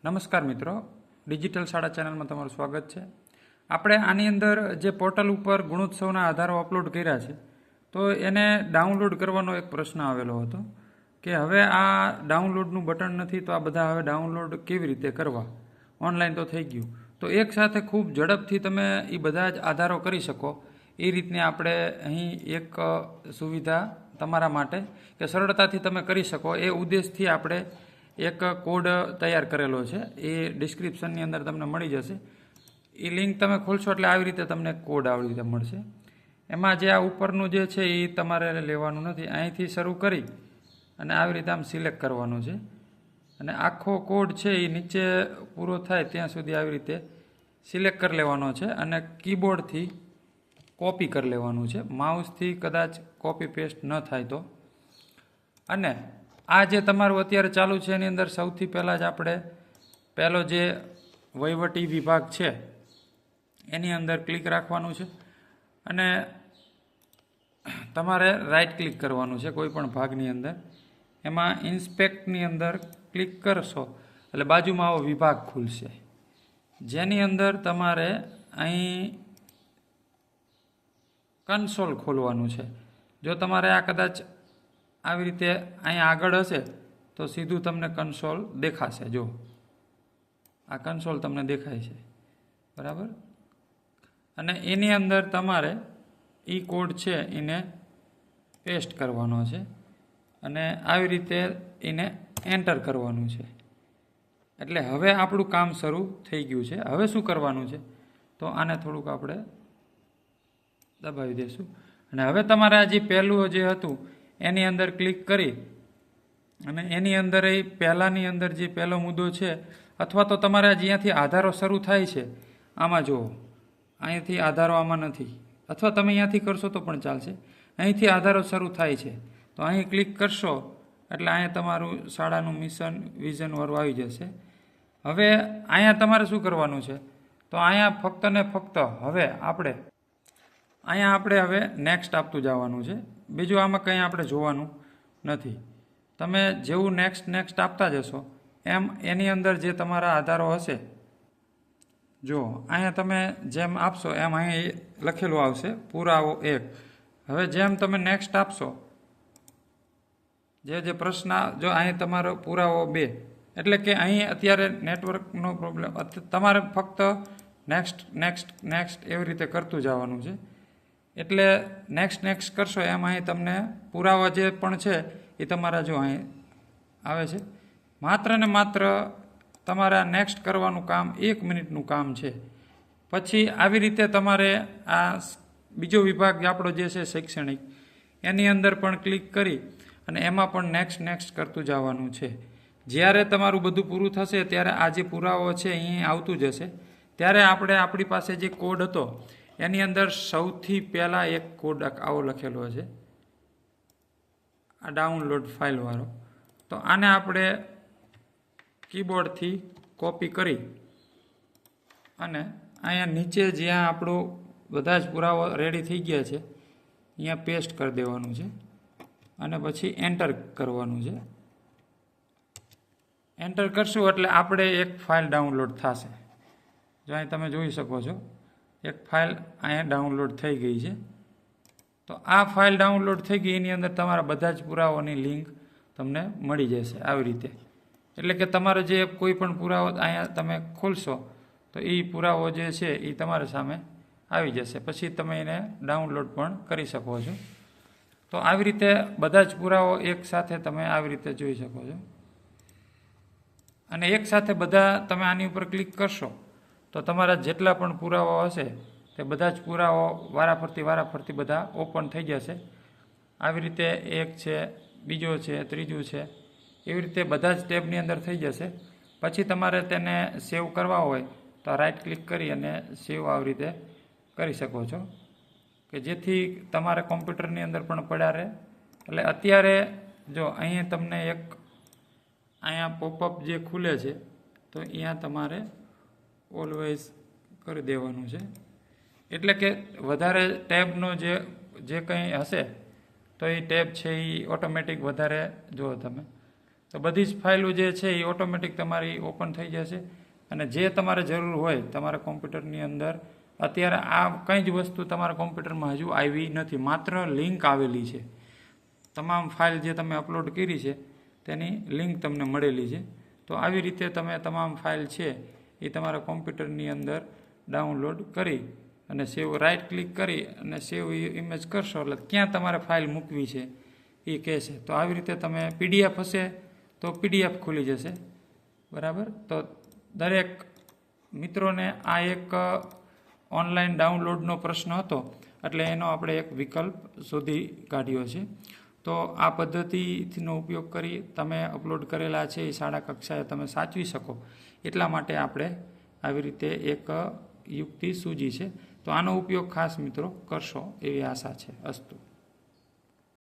નમસ્કાર મિત્રો, ડિજિટલ શાળા ચેનલમાં તમારું સ્વાગત છે. આપણે આની અંદર જે પોર્ટલ ઉપર ગુણોત્સવના આધારો અપલોડ કર્યા છે તો એને ડાઉનલોડ કરવાનો એક પ્રશ્ન આવેલો હતો કે હવે આ ડાઉનલોડનું બટન નથી તો આ બધા હવે ડાઉનલોડ કેવી રીતે કરવા, ઓનલાઈન તો થઈ ગયું. તો એક સાથે ખૂબ ઝડપથી તમે એ બધા જ આધારો કરી શકો એ રીતની આપણે અહીં એક સુવિધા તમારા માટે કે સરળતાથી તમે કરી શકો એ ઉદ્દેશથી આપણે એક કોડ તૈયાર કરેલો છે. એ ડિસ્ક્રિપ્શનની અંદર તમને મળી જશે. એ લિંક તમે ખોલશો એટલે આવી રીતે તમને કોડ આવી રીતે મળશે. એમાં જે આ ઉપરનું જે છે એ તમારે લેવાનું નથી, અહીંથી શરૂ કરી અને આવી રીતે આમ સિલેક્ટ કરવાનું છે અને આખો કોડ છે એ નીચે પૂરો થાય ત્યાં સુધી આવી રીતે સિલેક્ટ કરી લેવાનો છે અને કીબોર્ડથી કોપી કરી લેવાનું છે. માઉસથી કદાચ કોપી પેસ્ટ ન થાય તો. અને આ જે તમારું અત્યારે ચાલુ છે એની અંદર સૌથી પહેલાં જ આપણે પહેલો જે વહીવટી વિભાગ છે એની અંદર ક્લિક રાખવાનું છે અને તમારે રાઈટ ક્લિક કરવાનું છે કોઈ પણ ભાગની અંદર. એમાં ઇન્સ્પેક્ટની અંદર ક્લિક કરશો એટલે બાજુમાં આવો વિભાગ ખુલશે જેની અંદર તમારે અહીં કન્સોલ ખોલવાનું છે. જો તમારે આ કદાચ આવી રીતે અહીંયા આગળ હશે તો સીધું તમને કન્સોલ દેખાશે. જો આ કન્સોલ તમને દેખાય છે, બરાબર. અને એની અંદર તમારે ઈ કોડ છે એને પેસ્ટ કરવાનો છે અને આવી રીતે એને એન્ટર કરવાનું છે. એટલે હવે આપણું કામ શરૂ થઈ ગયું છે. હવે શું કરવાનું છે તો આને થોડુંક આપણે દબાવી દઈશું અને હવે તમારે આ જે પહેલું જે હતું એની અંદર ક્લિક કરી અને એની અંદર એ પહેલાંની અંદર જે પહેલો મુદ્દો છે અથવા તો તમારે જ્યાંથી આધારો શરૂ થાય છે આમાં જુઓ, અહીંથી આધારો આમાં નથી અથવા તમે અહીંયાથી કરશો તો પણ ચાલશે. અહીંથી આધારો શરૂ થાય છે તો અહીં ક્લિક કરશો એટલે અહીંયા તમારું શાળાનું મિશન વિઝન વાળું આવી જશે. હવે અહીંયા તમારે શું કરવાનું છે તો અહીંયા ફક્ત ને ફક્ત હવે આપણે હવે નેક્સ્ટ આપતું જવાનું છે. બીજું આમાં કંઈ આપણે જોવાનું નથી. તમે જેવું નેક્સ્ટ આપતા જશો એમ એની અંદર જે તમારા આધારો હશે, જો અહીંયા તમે જેમ આપશો એમ અહીં લખેલું આવશે પુરાવો 1. હવે જેમ તમે નેક્સ્ટ આપશો જે પ્રશ્ન જો અહીં તમારો પુરાવો 2 એટલે કે અહીં અત્યારે નેટવર્કનો પ્રોબ્લેમ, તમારે ફક્ત નેક્સ્ટ એવી રીતે કરતું જવાનું છે. એટલે નેક્સ્ટ કરશો એમ અહીં તમને પુરાવા જે પણ છે એ તમારા જો અહીં આવે છે. માત્ર ને માત્ર તમારે નેક્સ્ટ કરવાનું કામ 1 મિનિટનું કામ છે. પછી આવી રીતે તમારે આ બીજો વિભાગ આપણો જે છે શૈક્ષણિક એની અંદર પણ ક્લિક કરી અને એમાં પણ નેક્સ્ટ કરતું જવાનું છે. જ્યારે તમારું બધું પૂરું થશે ત્યારે આ જે પુરાવો છે અહીં આવતું જશે. ત્યારે આપણી પાસે જે કોડ હતો એની અંદર સૌથી પહેલાં એક કોડ આવો લખેલો છે, આ ડાઉનલોડ ફાઇલવાળો. તો આને આપણે કીબોર્ડથી કોપી કરી અને અહીંયા નીચે જ્યાં આપણું બધા જ પુરાવો રેડી થઈ ગયા છે અહીંયા પેસ્ટ કરી દેવાનું છે અને પછી એન્ટર કરવાનું છે. એન્ટર કરશું એટલે આપણે એક ફાઇલ ડાઉનલોડ થશે. જો અહીં તમે જોઈ શકો છો એક ફાઇલ અહીંયા ડાઉનલોડ થઈ ગઈ છે. તો આ ફાઇલ ડાઉનલોડ થઈ ગઈ એની અંદર તમારા બધા જ પુરાવાની લિંક તમને મળી જશે આવી રીતે. એટલે કે તમારે જે કોઈ પણ પુરાવો અહીંયા તમે ખોલશો તો એ પુરાવો જે છે એ તમારી સામે આવી જશે. પછી તમે એને ડાઉનલોડ પણ કરી શકો છો. તો આવી રીતે બધા જ પુરાવો એક સાથે તમે આવી રીતે જોઈ શકો છો અને એક સાથે બધા તમે આની ઉપર ક્લિક કરશો તો તમારા જેટલા પણ પુરાવાઓ હશે તે બધા જ પુરાવાઓ વારાફરતી બધા ઓપન થઈ જશે. આવી રીતે એક છે, બીજો છે, ત્રીજું છે, એવી રીતે બધા જ ટેબની અંદર થઈ જશે. પછી તમારે તેને સેવ કરવા હોય તો રાઈટ ક્લિક કરી અને સેવ આવી રીતે કરી શકો છો કે જેથી તમારે કોમ્પ્યુટરની અંદર પણ પડ્યા રહે. એટલે અત્યારે જો અહીં તમને એક અહીંયા પોપઅપ જે ખુલે છે તો અહીંયા તમારે ઓલવેઝ કરી દેવાનું છે. એટલે કે વધારે ટેબનો જે કંઈ હશે તો એ ટેબ છે એ ઓટોમેટિક વધારે જુઓ તમે તો બધી જ ફાઇલો જે છે એ ઓટોમેટિક તમારી ઓપન થઈ જશે અને જે તમારે જરૂર હોય તમારા કોમ્પ્યુટરની અંદર અત્યારે આ કંઈ જ વસ્તુ તમારા કોમ્પ્યુટરમાં હજુ આવી નથી, માત્ર લિંક આવેલી છે. તમામ ફાઇલ જે તમે અપલોડ કરી છે તેની લિંક તમને મળેલી છે. તો આવી રીતે તમે તમામ ફાઇલ છે એ તમારા કોમ્પ્યુટરની અંદર ડાઉનલોડ કરી અને સેવ રાઇટ ક્લિક કરી અને સેવ ઇમેજ કરશો એટલે ક્યાં તમારે ફાઇલ મૂકવી છે એ કહેશે. તો આવી રીતે તમે પીડીએફ હશે તો પીડીએફ ખુલી જશે. બરાબર. તો દરેક મિત્રોને આ એક ઓનલાઈન ડાઉનલોડનો પ્રશ્ન હતો એટલે એનો આપણે એક વિકલ્પ શોધી કાઢ્યો છે. તો આ પદ્ધતિનો ઉપયોગ કરી તમે અપલોડ કરેલા છે એ શાળા કક્ષાએ તમે સાચવી શકો એટલા માટે આપણે આવી રીતે એક યુક્તિ સૂજી છે. તો આનો ઉપયોગ ખાસ મિત્રો કરશો એવી આશા છે. અસ્તુ.